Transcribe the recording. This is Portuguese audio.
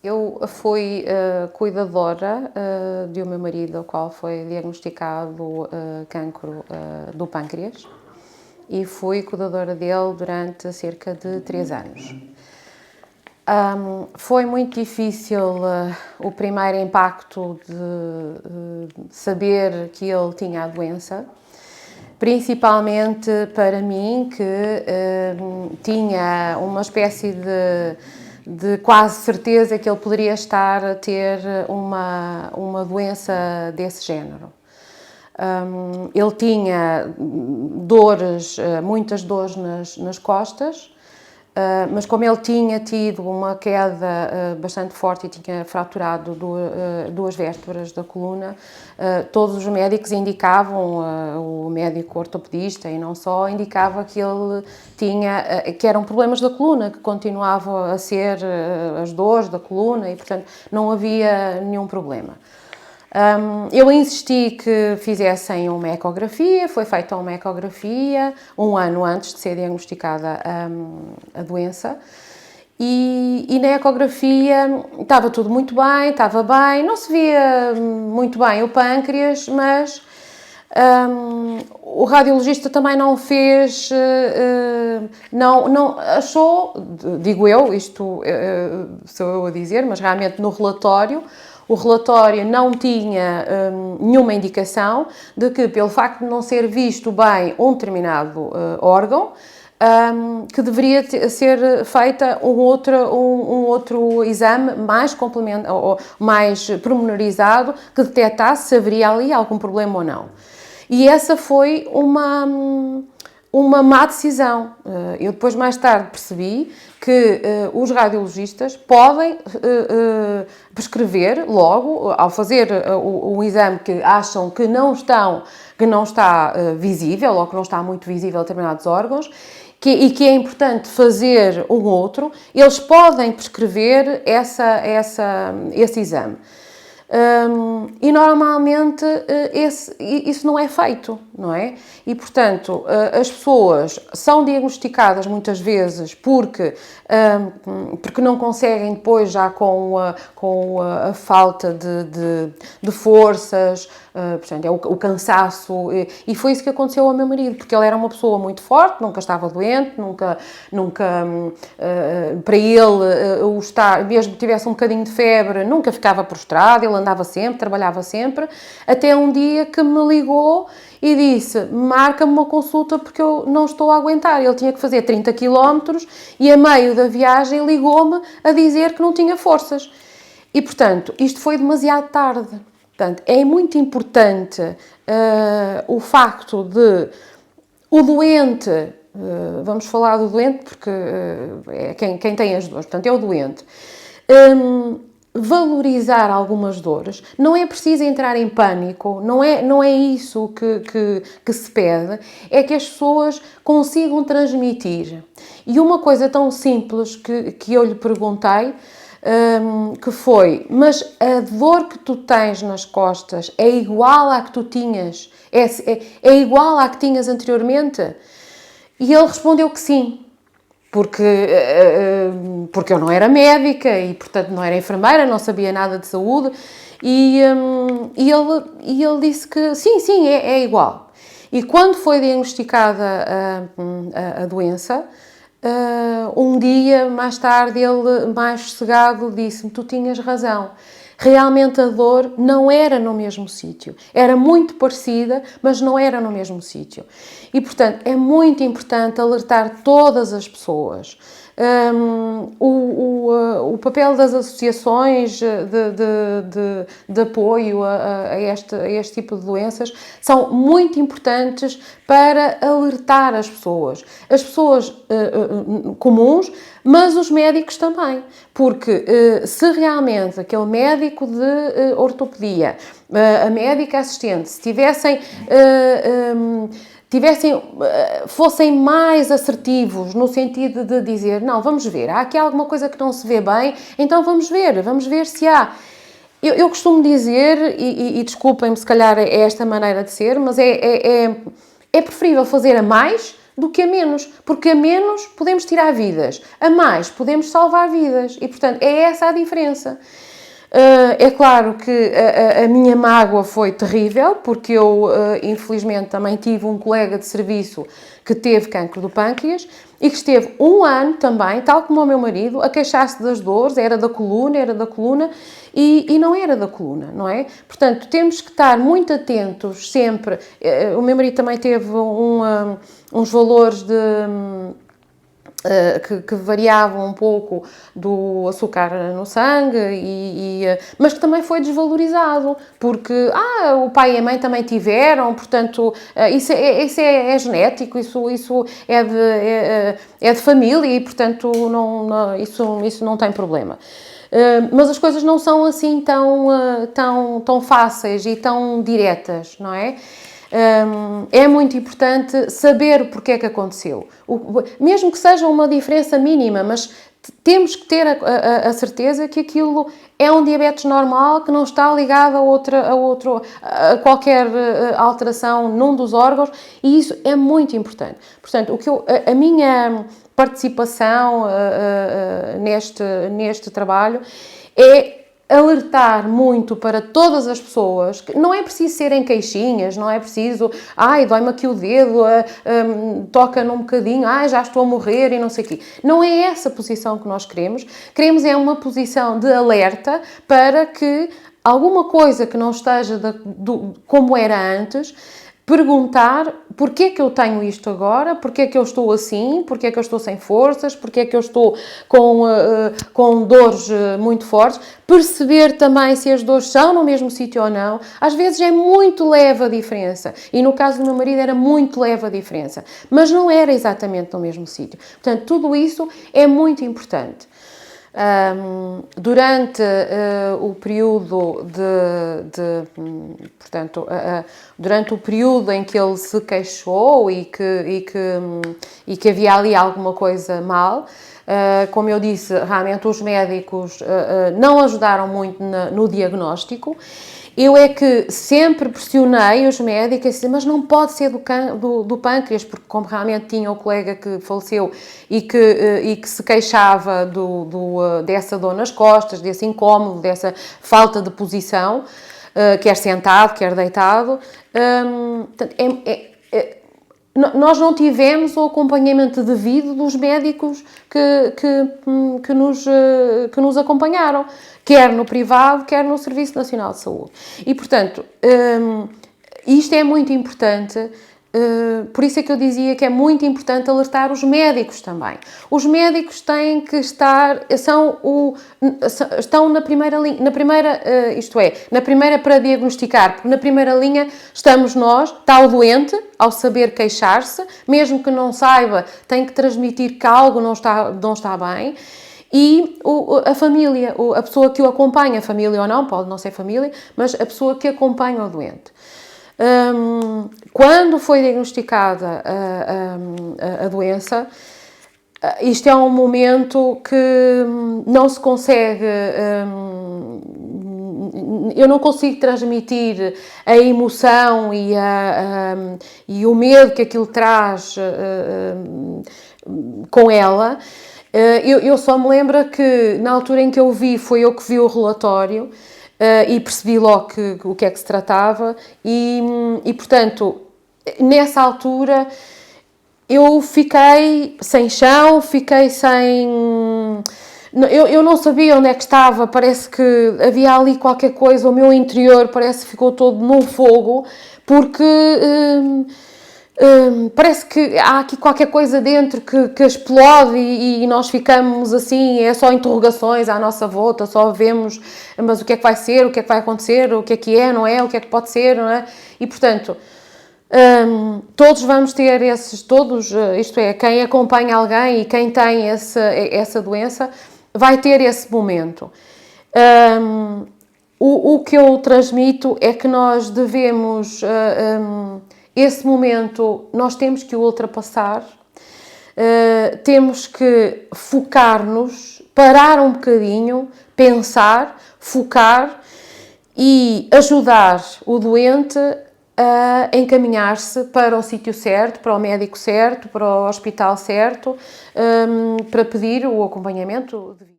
Eu fui cuidadora de um meu marido, ao qual foi diagnosticado cancro do pâncreas, e fui cuidadora dele durante cerca de 3 anos. Foi muito difícil o primeiro impacto de saber que ele tinha a doença, principalmente para mim, que tinha uma espécie de quase certeza que ele poderia estar a ter uma doença desse género. Ele tinha dores, muitas dores nas costas, mas como ele tinha tido uma queda bastante forte e tinha fraturado duas vértebras da coluna, todos os médicos indicavam, o médico ortopedista e não só, indicava que ele tinha, que eram problemas da coluna, que continuavam a ser as dores da coluna e, portanto, não havia nenhum problema. Eu insisti que fizessem uma ecografia, foi feita uma ecografia 1 ano antes de ser diagnosticada a doença, e na ecografia estava tudo muito bem, estava bem, não se via muito bem o pâncreas, mas o radiologista também não fez, não achou, digo eu, isto sou eu a dizer, mas realmente no relatório, o relatório não tinha nenhuma indicação de que, pelo facto de não ser visto bem um determinado órgão, que deveria ser feita um outro exame mais complementar, ou mais pormenorizado, que detectasse se haveria ali algum problema ou não. E essa foi uma má decisão. Eu depois, mais tarde, percebi que os radiologistas podem prescrever logo, ao fazer o exame que acham que não está visível, ou que não está muito visível a determinados órgãos, e que é importante fazer um outro, eles podem prescrever esse exame. E normalmente isso não é feito, não é? E, portanto, as pessoas são diagnosticadas muitas vezes porque não conseguem depois, já com a falta de forças, portanto, é o cansaço, e foi isso que aconteceu ao meu marido, porque ele era uma pessoa muito forte, nunca estava doente, nunca para ele, o estar, mesmo que tivesse um bocadinho de febre, nunca ficava prostrado, ele andava sempre, trabalhava sempre, até um dia que me ligou e disse: marca-me uma consulta porque eu não estou a aguentar. Ele tinha que fazer 30 km e a meio da viagem ligou-me a dizer que não tinha forças. E, portanto, isto foi demasiado tarde. Portanto, é muito importante o facto de o doente, vamos falar do doente porque é quem tem as dores, portanto é o doente, valorizar algumas dores. Não é preciso entrar em pânico, não é isso que se pede, é que as pessoas consigam transmitir. E uma coisa tão simples que eu lhe perguntei, que foi: mas a dor que tu tens nas costas é igual à que tu tinhas? É igual à que tinhas anteriormente? E ele respondeu que sim, porque eu não era médica e, portanto, não era enfermeira, não sabia nada de saúde, e ele disse que sim, é igual. E quando foi diagnosticada a doença, um dia mais tarde, ele, mais sossegado, disse-me: tu tinhas razão. Realmente a dor não era no mesmo sítio. Era muito parecida, mas não era no mesmo sítio. E, portanto, é muito importante alertar todas as pessoas. O papel das associações de apoio a este tipo de doenças são muito importantes para alertar as pessoas comuns, mas os médicos também, porque se realmente aquele médico de ortopedia, a médica assistente, se fossem mais assertivos no sentido de dizer: não, vamos ver, há aqui alguma coisa que não se vê bem, então vamos ver se há. Eu costumo dizer, e desculpem-me se calhar é esta maneira de ser, mas é preferível fazer a mais do que a menos, porque a menos podemos tirar vidas, a mais podemos salvar vidas e, portanto, é essa a diferença. É claro que a minha mágoa foi terrível, porque eu, infelizmente, também tive um colega de serviço que teve cancro do pâncreas e que esteve 1 ano também, tal como o meu marido, a queixar-se das dores, era da coluna e não era da coluna, não é? Portanto, temos que estar muito atentos sempre. O meu marido também teve uns valores que variavam um pouco do açúcar no sangue, mas que também foi desvalorizado, porque o pai e a mãe também tiveram, portanto, isso é genético, isso é de família e, portanto, isso não tem problema. Mas as coisas não são assim tão fáceis e tão diretas, não é? É muito importante saber o porquê é que aconteceu. Mesmo que seja uma diferença mínima, mas temos que ter a certeza que aquilo é um diabetes normal, que não está ligado a qualquer alteração num dos órgãos, e isso é muito importante. Portanto, a minha participação neste trabalho é alertar muito para todas as pessoas, que não é preciso serem queixinhas, não é preciso, dói-me aqui o dedo, toca-me um bocadinho, já estou a morrer e não sei o quê. Não é essa posição que nós queremos. Queremos é uma posição de alerta para que alguma coisa que não esteja como era antes, perguntar porquê é que eu tenho isto agora, porquê é que eu estou assim, porquê é que eu estou sem forças, porquê é que eu estou com dores muito fortes, perceber também se as dores são no mesmo sítio ou não. Às vezes é muito leve a diferença, e no caso do meu marido era muito leve a diferença, mas não era exatamente no mesmo sítio. Portanto, tudo isso é muito importante. Durante o período durante o período em que ele se queixou e que havia ali alguma coisa mal, como eu disse, realmente os médicos não ajudaram muito no diagnóstico. Eu é que sempre pressionei os médicos, assim, mas não pode ser do pâncreas, porque como realmente tinha o colega que faleceu e que se queixava dessa dor nas costas, desse incómodo, dessa falta de posição, quer sentado, quer deitado, nós não tivemos o acompanhamento devido dos médicos que nos acompanharam, quer no privado, quer no Serviço Nacional de Saúde. E, portanto, isto é muito importante, por isso é que eu dizia que é muito importante alertar os médicos também. Os médicos têm que estão na primeira linha, na primeira para diagnosticar, porque na primeira linha estamos nós, está o doente, ao saber queixar-se, mesmo que não saiba, tem que transmitir que algo não está bem. E a família, a pessoa que o acompanha, família ou não, pode não ser família, mas a pessoa que acompanha o doente. Quando foi diagnosticada a doença, isto é um momento que não se consegue, eu não consigo transmitir a emoção e o medo que aquilo traz com ela. Eu só me lembro que na altura em que eu vi, foi eu que vi o relatório e percebi logo o que é que se tratava e, portanto, nessa altura eu fiquei sem chão, fiquei sem... Eu não sabia onde é que estava, parece que havia ali qualquer coisa, o meu interior parece que ficou todo num fogo, porque... parece que há aqui qualquer coisa dentro que explode e nós ficamos assim, é só interrogações à nossa volta, só vemos, mas o que é que vai ser, o que é que vai acontecer, o que é, não é, o que é que pode ser, não é? E, portanto, todos vamos ter isto é, quem acompanha alguém e quem tem essa doença, vai ter esse momento. O que eu transmito é que nós devemos... esse momento nós temos que o ultrapassar, temos que focar-nos, parar um bocadinho, pensar, focar e ajudar o doente encaminhar-se para o sítio certo, para o médico certo, para o hospital certo, para pedir o acompanhamento devido.